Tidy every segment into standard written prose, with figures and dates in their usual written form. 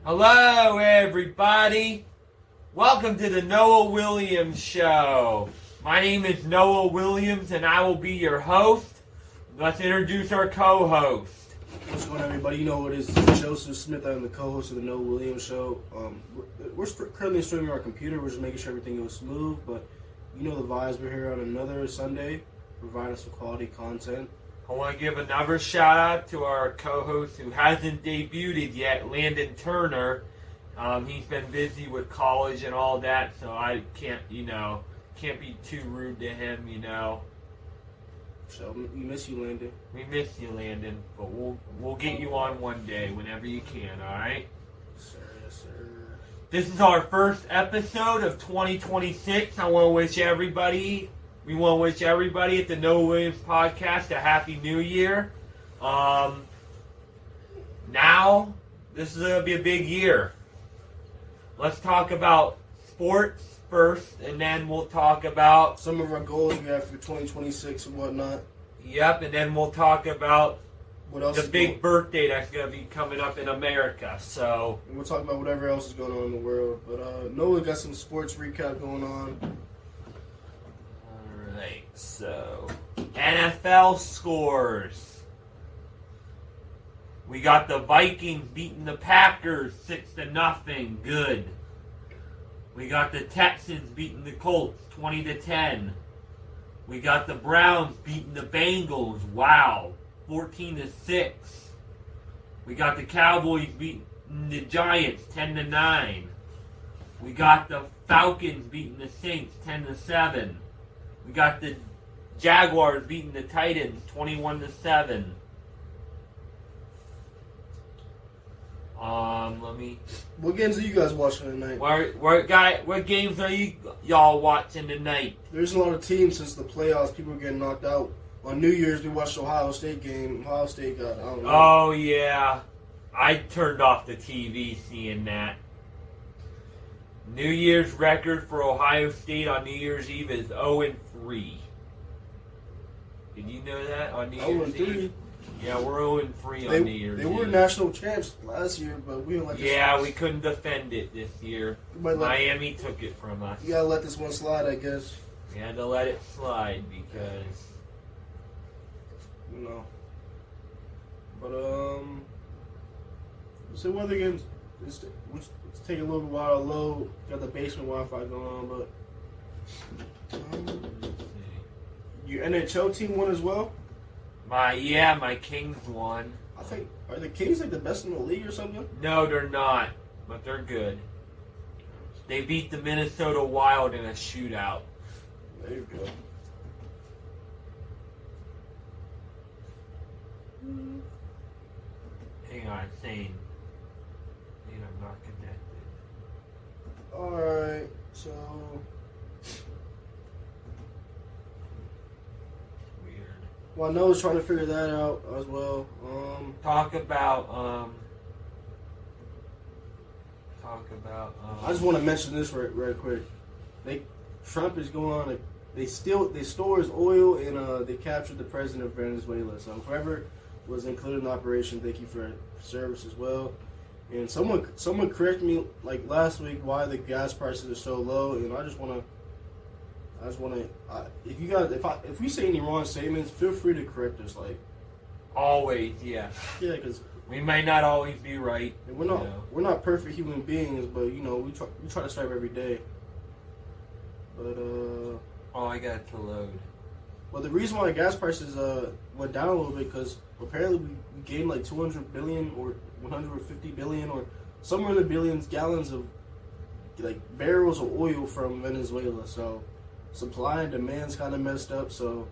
Hello, everybody. Welcome to the Noah Williams Show. My name is Noah Williams, and I will be your host. Let's introduce our co-host. What's going on, everybody? You know what it is. It's Joseph Smith. I'm the co-host of the Noah Williams Show. We're currently streaming our computer. We're just making sure everything goes smooth, but you know the vibes. We're here on another Sunday, providing some quality content. I want to give another shout out to our co-host who hasn't debuted yet, Landon Turner. He's been busy with college and all that, so I can't be too rude to him, So we miss you, Landon. We miss you, Landon, but we'll get you on one day whenever you can, all right? Yes, sir. This is our first episode of 2026. We want to wish everybody at the Noah Williams Podcast a Happy New Year. Now, this is going to be a big year. Let's talk about sports first, and then we'll talk about some of our goals we have for 2026 and whatnot. Yep, and then we'll talk about what else the big birthday that's going to be coming up in America. So, and we'll talk about whatever else is going on in the world. But Noah got some sports recap going on. Alright, so NFL scores. We got the Vikings beating the Packers 6-0. Good. We got the Texans beating the Colts 20-10. We got the Browns beating the Bengals. Wow. 14-6. We got the Cowboys beating the Giants 10-9. We got the Falcons beating the Saints 10-7. We got the Jaguars beating the Titans 21-7. What games are you guys watching tonight? What games are y'all watching tonight? There's a lot of teams since the playoffs. People are getting knocked out. On New Year's, we watched the Ohio State game. Ohio State got, I don't know. Oh, yeah. I turned off the TV seeing that. New Year's record for Ohio State on New Year's Eve is 0-3. Did you know that on New Year's Eve? Yeah, we're 0-3 on New Year's Eve. They were national champs last year, but we didn't let this. Yeah, we couldn't defend it this year. Miami took it from us. You gotta let this one slide, I guess. We had to let it slide because, But so what other games? It's taking a little while to load. Got the basement Wi-Fi going on, but your NHL team won as well. My Kings won. I think, are the Kings like the best in the league or something? No, they're not, but they're good. They beat the Minnesota Wild in a shootout. There you go. Hang on, saying I'm not connected. Alright, so well, Noah's trying to figure that out as well. Talk about. I just want to mention this right quick. Trump is going on. They stole his oil and they captured the president of Venezuela. So whoever was included in the operation, thank you for your service as well. And someone corrected me like last week why the gas prices are so low, and I just want to. If we say any wrong statements, feel free to correct us. Like always, yeah. Yeah, because we might not always be right. We're not perfect human beings, but we try to strive every day. But I got it to load. Well, the reason why gas prices went down a little bit because apparently we gained like 200 billion or 150 billion or somewhere in the billions gallons of like barrels of oil from Venezuela. So supply and demand's kind of messed up. So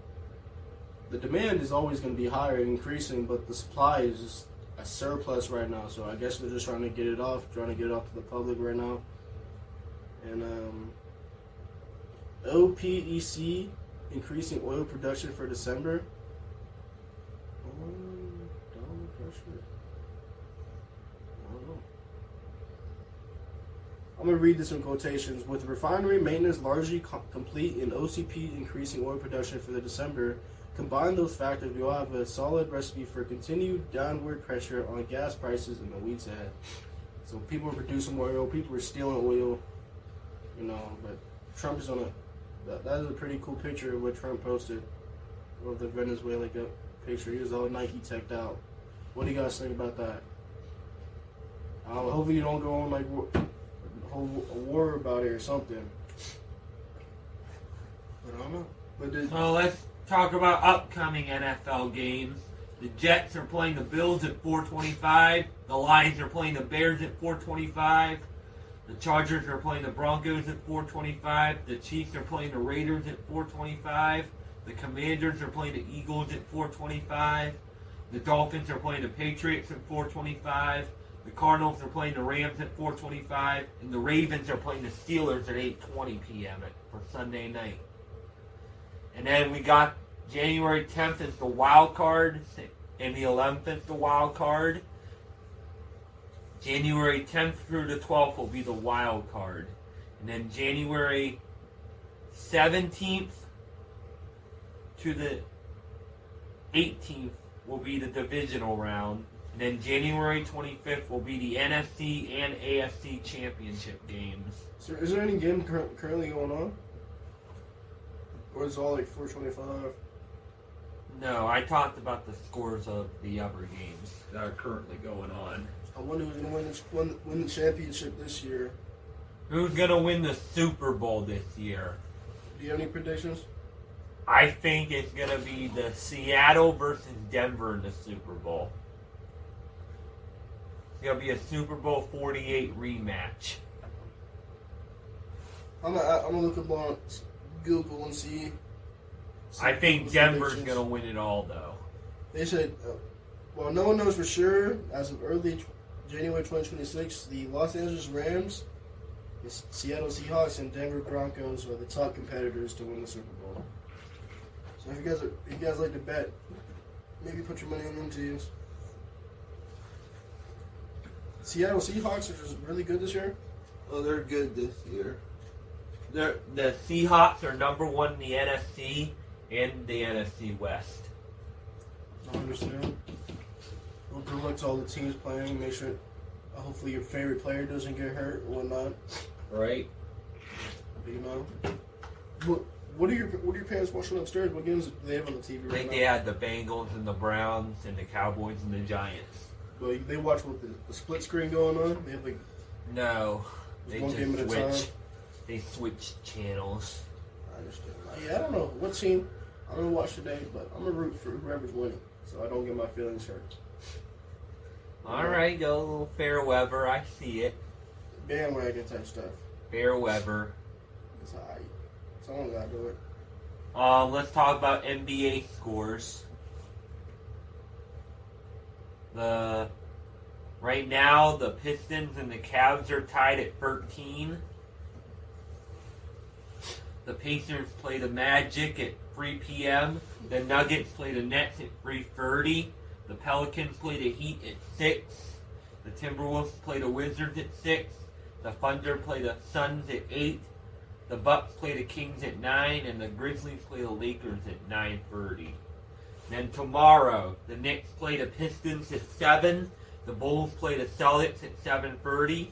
the demand is always going to be higher and increasing, but the supply is just a surplus right now. So I guess they're just trying to get it off to the public right now. And OPEC increasing oil production for December. Downward pressure. I don't know. I'm going to read this in quotations. With refinery maintenance largely complete and OCP increasing oil production for the December, combine those factors, we will have a solid recipe for continued downward pressure on gas prices in the weeks ahead. So people are producing more oil, people are stealing oil, you know. But Trump is on a. That is a pretty cool picture of what Trump posted of the Venezuela picture. He was all Nike teched out. What do you guys think about that? Hopefully you don't go on like a war about it or something. But I don't know. Well, let's talk about upcoming NFL games. The Jets are playing the Bills at 4:25. The Lions are playing the Bears at 4:25. The Chargers are playing the Broncos at 4:25. The Chiefs are playing the Raiders at 4:25. The Commanders are playing the Eagles at 4:25. The Dolphins are playing the Patriots at 4:25. The Cardinals are playing the Rams at 4:25. And the Ravens are playing the Steelers at 8:20 p.m. for Sunday night. And then we got January 10th is the wild card, and the 11th is the wild card. January 10th through the 12th will be the wild card. And then January 17th to the 18th will be the divisional round. And then January 25th will be the NFC and AFC championship games. So is there any game currently going on? Or is it all like 4:25? No, I talked about the scores of the other games that are currently going on. I wonder who's going to win the championship this year. Who's going to win the Super Bowl this year? Do you have any predictions? I think it's going to be the Seattle versus Denver in the Super Bowl. It's going to be a Super Bowl 48 rematch. I'm gonna look up on Google and see. I think Denver's going to win it all, though. They said, well, no one knows for sure. As of early January 2026, the Los Angeles Rams, the Seattle Seahawks, and Denver Broncos are the top competitors to win the Super Bowl. So if you guys like to bet, maybe put your money on them teams. Seattle Seahawks are just really good this year. Oh, they're good this year. The Seahawks are number one in the NFC and the NFC West. I understand. Well, good luck to all the teams playing. Make sure, hopefully, your favorite player doesn't get hurt or whatnot. Right. You know. What are your parents watching upstairs? What games do they have on the TV right now? I think they had the Bengals and the Browns and the Cowboys and the Giants. Well, they watch with the split screen going on. They have like no, they one game at a time. They switched channels. I understand. Yeah, I don't know what team I'm gonna watch today, but I'm gonna root for whoever's winning, so I don't get my feelings hurt. All right, go a little Fairweather. I see it. Bandwagon type stuff. Fairweather. It's alright. Someone gotta do it. Let's talk about NBA scores. Right now, the Pistons and the Cavs are tied at 13. The Pacers play the Magic at 3 p.m. The Nuggets play the Nets at 3:30. The Pelicans play the Heat at 6. The Timberwolves play the Wizards at 6. The Thunder play the Suns at 8. The Bucks play the Kings at 9. And the Grizzlies play the Lakers at 9:30. Then tomorrow, the Knicks play the Pistons at 7. The Bulls play the Celtics at 7:30.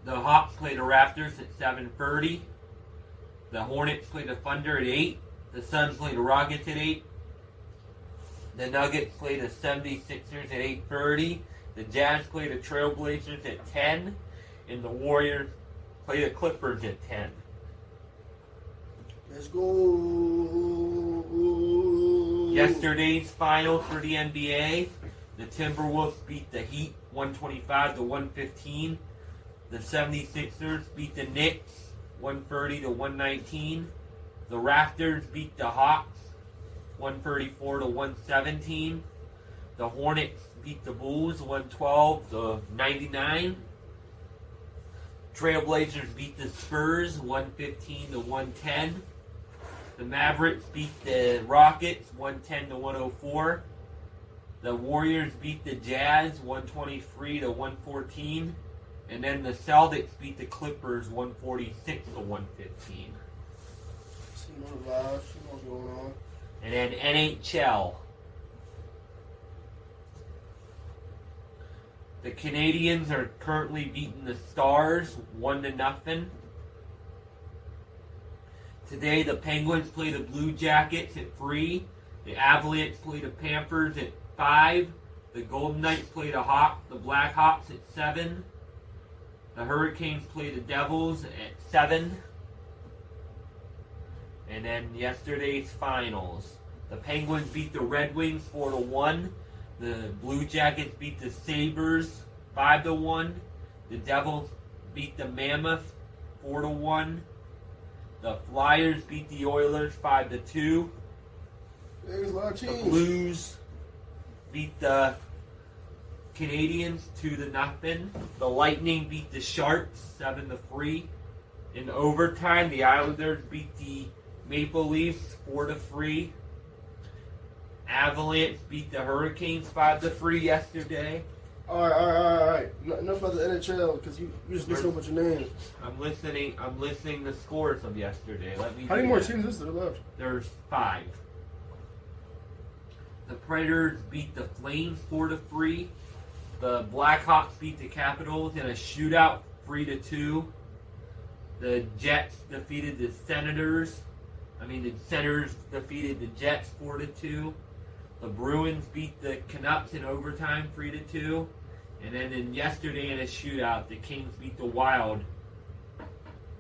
The Hawks play the Raptors at 7:30. The Hornets play the Thunder at 8. The Suns play the Rockets at 8. The Nuggets play the 76ers at 8:30. The Jazz play the Trailblazers at 10. And the Warriors play the Clippers at 10. Let's go. Yesterday's final for the NBA. The Timberwolves beat the Heat 125-115. The 76ers beat the Knicks 130-119. The Raptors beat the Hawks 134-117. The Hornets beat the Bulls 112-99. Trailblazers beat the Spurs 115-110. The Mavericks beat the Rockets 110-104. The Warriors beat the Jazz 123-114. And then the Celtics beat the Clippers 146-115. See what's going on. And then NHL. The Canadians are currently beating the Stars 1-0. Today, the Penguins play the Blue Jackets at 3. The Avalanche play the Panthers at 5. The Golden Knights play the Black Hawks at 7. The Hurricanes play the Devils at 7. And then yesterday's finals. The Penguins beat the Red Wings 4-1. The Blue Jackets beat the Sabres 5-1. The Devils beat the Mammoth 4-1. The Flyers beat the Oilers 5-2. There's a lot of The teams. Blues beat the Canadians 2-0. The Lightning beat the Sharks 7-3. In overtime, the Islanders beat the Maple Leafs 4-3. Avalanche beat the Hurricanes 5-3 yesterday. All right. Enough about the NHL because you just listed a bunch of names. I'm listening the scores of yesterday. Let me. How many more teams is there left? There's 5. The Predators beat the Flames 4-3. The Blackhawks beat the Capitals in a shootout 3-2. The Jets defeated the Senators. The Senators defeated the Jets 4-2. The Bruins beat the Canucks in overtime 3-2. And then yesterday in a shootout, the Kings beat the Wild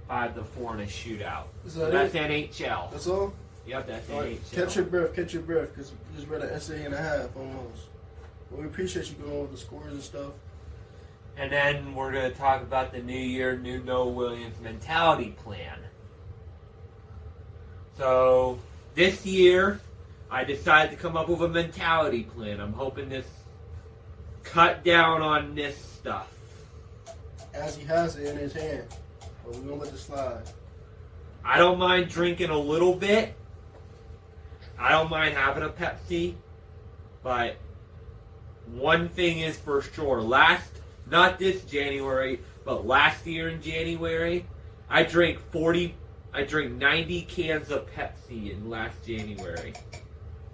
5-4 in a shootout. So that's NHL. That's all? Yep, that's All right. NHL. Catch your breath, because we just read an essay and a half almost. Well, we appreciate you going over the scores and stuff. And then we're going to talk about the New Year, New Noah Williams mentality plan. So, this year, I decided to come up with a mentality plan. I'm hoping to cut down on this stuff. As he has it in his hand. But we're going to let it slide. I don't mind drinking a little bit. I don't mind having a Pepsi. But one thing is for sure. Not this January, but last year in January, I drank 90 cans of Pepsi in last January.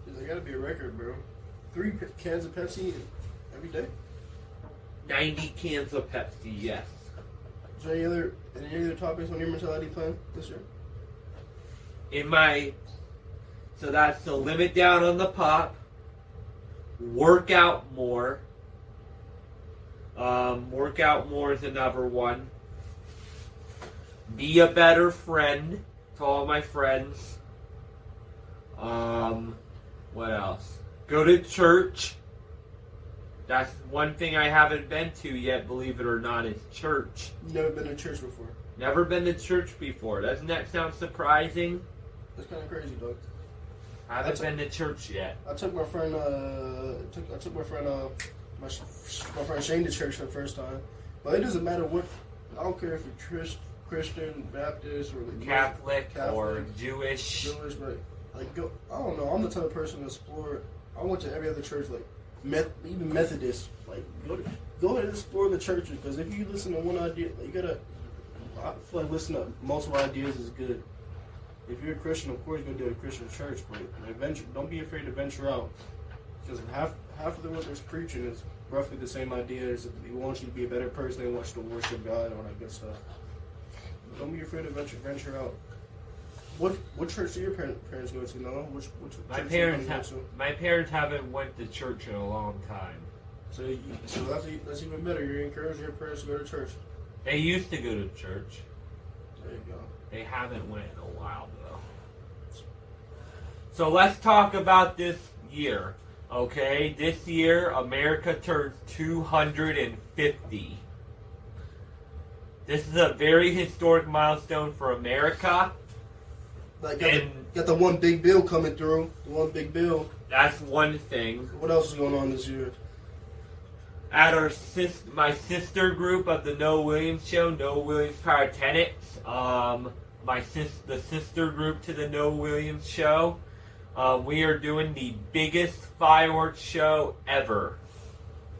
There got to be a record, bro. 3 cans of Pepsi every day? 90 cans of Pepsi, yes. Is there any other topics on your mentality plan this year? So that's to limit down on the pop, work out more. Work out more is another one. Be a better friend to all my friends. What else? Go to church. That's one thing I haven't been to yet, believe it or not, is church. Never been to church before. Never been to church before. Doesn't that sound surprising? That's kind of crazy, dog. I haven't been to church yet. I took my friend, my friend Shane to church for the first time. But it doesn't matter what. I don't care if you're Christian, Baptist, or Catholic or Jewish. But go. I don't know. I'm the type of person to explore. I went to every other church, even Methodist. Go ahead and explore the churches, because if you listen to one idea, you gotta. I feel like listening to multiple ideas is good. If you're a Christian, of course you're gonna do a Christian church, but don't be afraid to venture out, because half of what they're preaching is roughly the same ideas. They want you to be a better person. They want you to worship God, all that good stuff. Don't be afraid to venture out. What church do your parents go to, Noah? Which My parents haven't went to church in a long time. So that's even better. You're encouraging your parents to go to church. They used to go to church. There you go. They haven't went in a while though. So let's talk about this year. Okay, this year America turns 250. This is a very historic milestone for America. Got the one big bill coming through. The one big bill. That's one thing. What else is going on this year? At my sister group of the Noah Williams Show, Noah Williams Pyrotechnics, the sister group to the Noah Williams Show, we are doing the biggest fireworks show ever.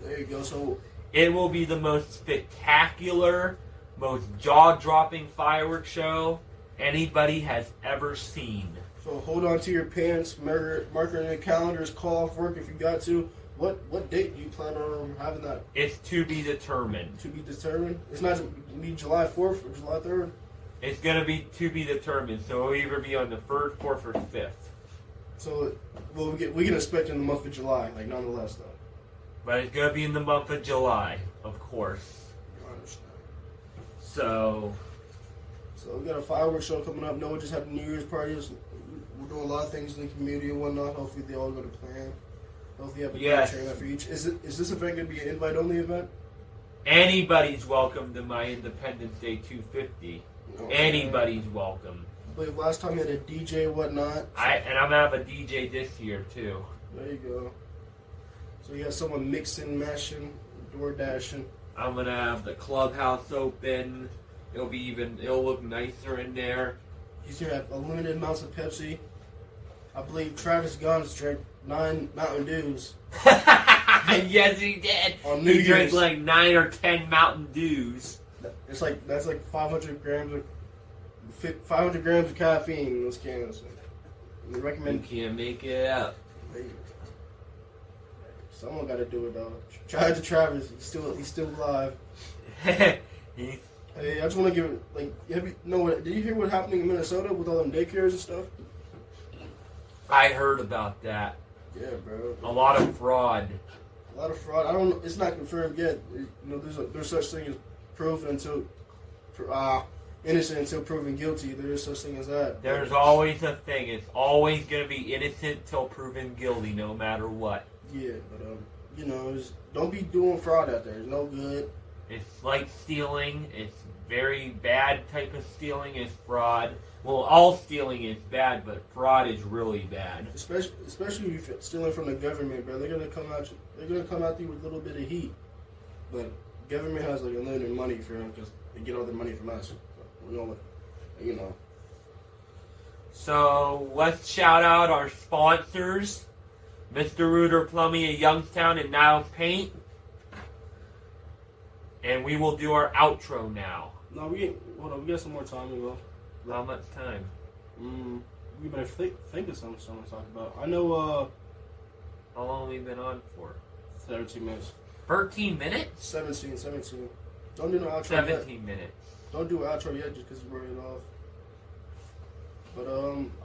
There you go. So it will be the most spectacular, most jaw-dropping fireworks show anybody has ever seen. hold on to your pants, mark it in your calendars, call off work if you got to. What date do you plan on having that It's to be determined. to be determined? It's not to be July 4th or July 3rd. It's gonna be to be determined. So it'll either be on the 3rd, 4th, or 5th. So, well, we can expect in the month of July, like nonetheless, though. But it's gonna be in the month of July, of course. I understand. So So we got a fireworks show coming up. Noah just had New Year's parties. We're doing a lot of things in the community and whatnot. Hopefully they all go to plan. Hopefully you have a Yes. training for each. Is this event going to be an invite-only event? anybody's welcome to my Independence Day 250. No. Anybody's welcome. But last time you had a DJ and whatnot. And I'm gonna have a DJ this year too. There you go. So you got someone mixing, mashing, door dashing. I'm gonna have the clubhouse open. It'll look nicer in there. He's going to have unlimited amounts of Pepsi. I believe Travis Guns drank 9 Mountain Dews. Yes, he did. On New He drank Year's. like 9 or 10 Mountain Dews. That's like 500 grams of caffeine in those cans. We You recommend. can't make it up. Someone got to do it though. Try to Travis. He's still alive. He- Hey, I just want to give it did you hear what happening in Minnesota with all them daycares and stuff? I heard about that. Yeah, bro. A lot of fraud. A lot of fraud. It's not confirmed yet. There's such thing as proven until innocent until proven guilty. There is such thing as that. There's always a thing. It's always going to be innocent till proven guilty, no matter what. Yeah, but just don't be doing fraud out there. It's no good. It's like stealing. It's very bad type of stealing is fraud. Well, all stealing is bad, but fraud is really bad. Especially if you're stealing from the government, bro. They're gonna come at you. They're gonna come at you with a little bit of heat. But government has like unlimited money for them because they get all their money from us. So let's shout out our sponsors, Mr. Rooter Plumbing at Youngstown and Niles Paint. And we will do our outro now. No, we got some more time to go. How much time? We better think of something to talk about. I know. How long have we been on for? 17 minutes. 13 minutes? 17. Don't do no outro 17 yet. minutes. Don't do an outro yet just because you're worried off. But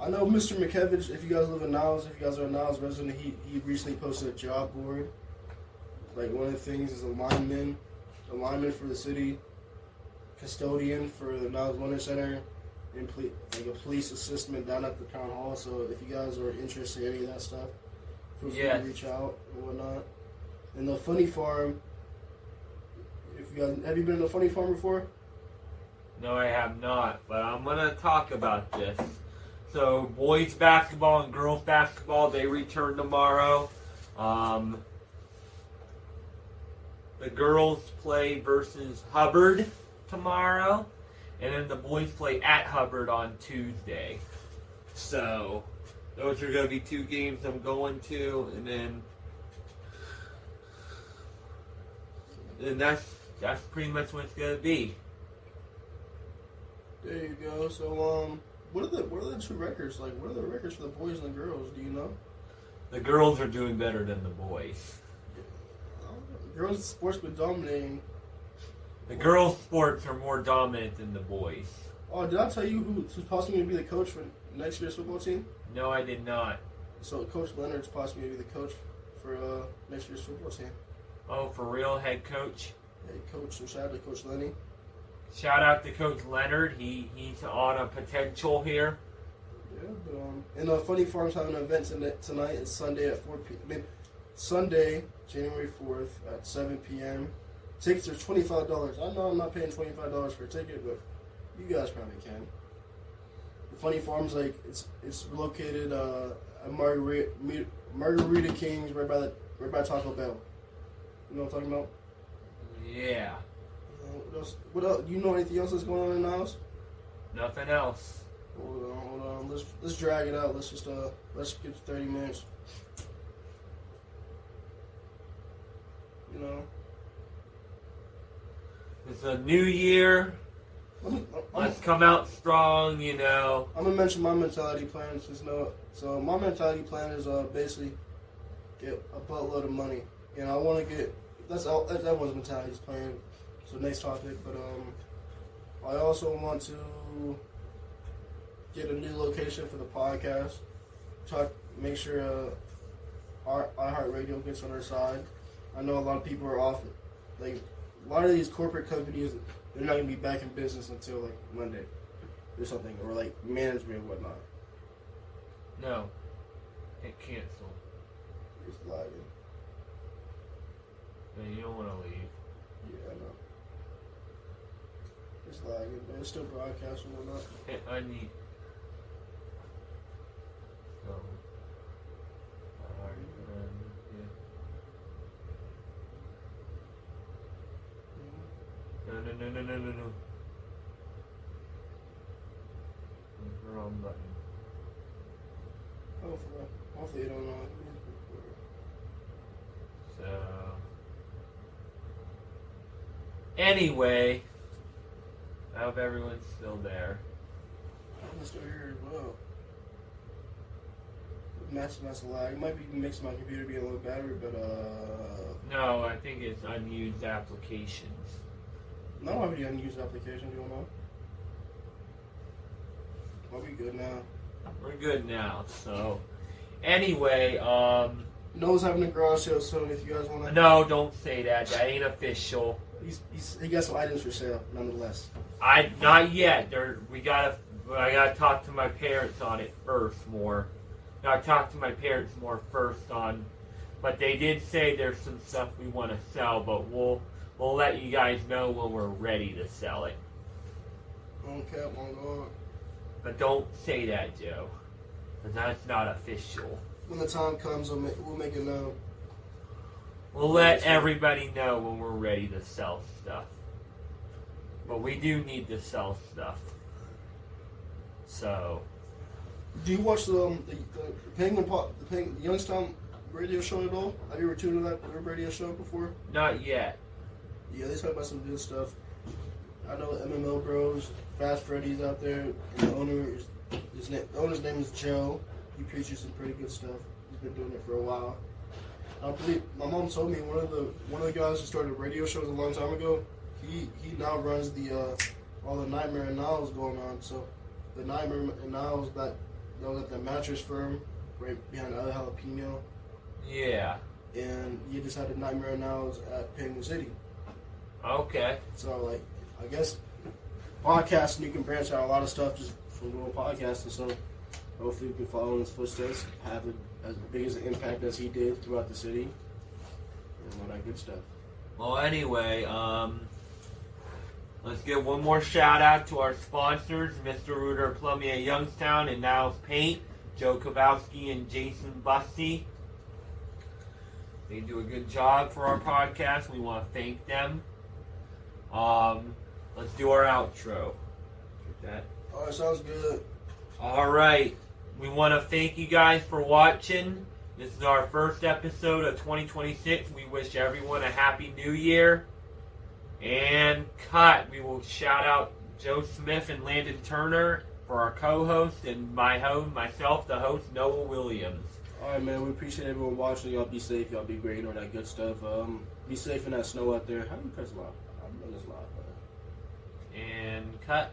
I know Mr. McKevich, if you guys live in Niles, if you guys are a Niles resident, he recently posted a job board. Like one of the things is a lineman for the city, custodian for the Niles Wellness Center, and like a police assistant down at the town hall. So if you guys are interested in any of that stuff, feel free to reach out and whatnot. And the Funny Farm, have you been to the Funny Farm before? No, I have not, but I'm going to talk about this. So, boys basketball and girls basketball, they return tomorrow. The girls play versus Hubbard tomorrow, and then the boys play at Hubbard on Tuesday. So, those are going to be 2 games I'm going to, and that's pretty much what it's going to be. There you go. So, what are the 2 records? Like, what are the records for the boys and the girls? Do you know? The girls are doing better than the boys. Girls sports been dominating. The girls' sports are more dominant than the boys. Oh, did I tell you who's possibly going to be the coach for next year's football team? No, I did not. So, Coach Leonard's possibly going to be the coach for next year's football team. Oh, for real, head coach? Hey, Coach, and shout out to Coach Lenny. Shout out to Coach Leonard. He's on a potential here. Yeah, but and Funny Farm's having an event tonight. It's Sunday at 4 p.m. Sunday, January 4th at 7 p.m. Tickets are $25. I know I'm not paying $25 for a ticket, but you guys probably can. The Funny Farm's it's located at Margarita Kings, right by Taco Bell. You know what I'm talking about? Yeah. What else? Do you know anything else that's going on in the house? Nothing else. Hold on. Let's drag it out. Let's get to 30 minutes. You know. It's a new year. Let's come out strong, you know. I'm gonna mention my mentality plan So my mentality plan is basically get a buttload of money. And I want to get, that's all, that was mentality is playing. So next topic, but I also want to get a new location for the podcast. Make sure our iHeartRadio gets on our side. I know a lot of people are off. Like a lot of these corporate companies, they're not gonna be back in business until like Monday or something, or like management and whatnot. No. It canceled. It's lagging. Man, you don't want to leave. Yeah, I know. It's lagging, but it's still broadcasting and whatnot. I need. So. Yeah. No. Wrong button. Hopefully you don't know. So. Anyway, I hope everyone's still there. I'm still here as well. That's a lag. It might be makes my computer be a little better, but No, I think it's unused applications. I don't have any unused applications. You don't know? Are we good now? We're good now. So, anyway, Noah's having a garage sale, so if you guys want to. No, don't say that. That ain't official. He got some items for sale, nonetheless. Not yet. I gotta talk to my parents on it first more. Gotta talk to my parents more first on. But they did say there's some stuff we want to sell, but we'll let you guys know when we're ready to sell it. Okay, I'm going. But don't say that, Joe, because that's not official. When the time comes, we'll make it known. We'll let everybody know when we're ready to sell stuff. But we do need to sell stuff. So. Do you watch the Youngstown radio show at all? Have you ever tuned into that radio show before? Not yet. Yeah, they talk about some good stuff. I know MMO Bros, Fast Freddy's out there. And the owner's name is Joe. He preaches some pretty good stuff. He's been doing it for a while. I believe my mom told me one of the guys who started radio shows a long time ago. He now runs all the Nightmare and Niles going on. So the Nightmare and Niles that was at the mattress firm right behind the other jalapeno. Yeah. And you just had the Nightmare and Niles at Penguin City. Okay. So like I guess podcasting you can branch out a lot of stuff just from doing podcasting. So hopefully we can follow in his footsteps, have as big as an impact as he did throughout the city, and all that good stuff. Well, anyway, let's give one more shout out to our sponsors, Mr. Reuter Plumbing at Youngstown and Niles Paint, Joe Kowalski and Jason Busty. They do a good job for our podcast. We want to thank them. Let's do our outro. Get that? Alright, sounds good. Alright. We want to thank you guys for watching. This is our first episode of 2026. We wish everyone a happy new year. And cut. We will shout out Joe Smith and Landon Turner for our co-host, and myself, the host, Noah Williams. Alright, man, we appreciate everyone watching. Y'all be safe. Y'all be great and all that good stuff. Be safe in that snow out there. How do you press lock? I'm doing this lock. And cut.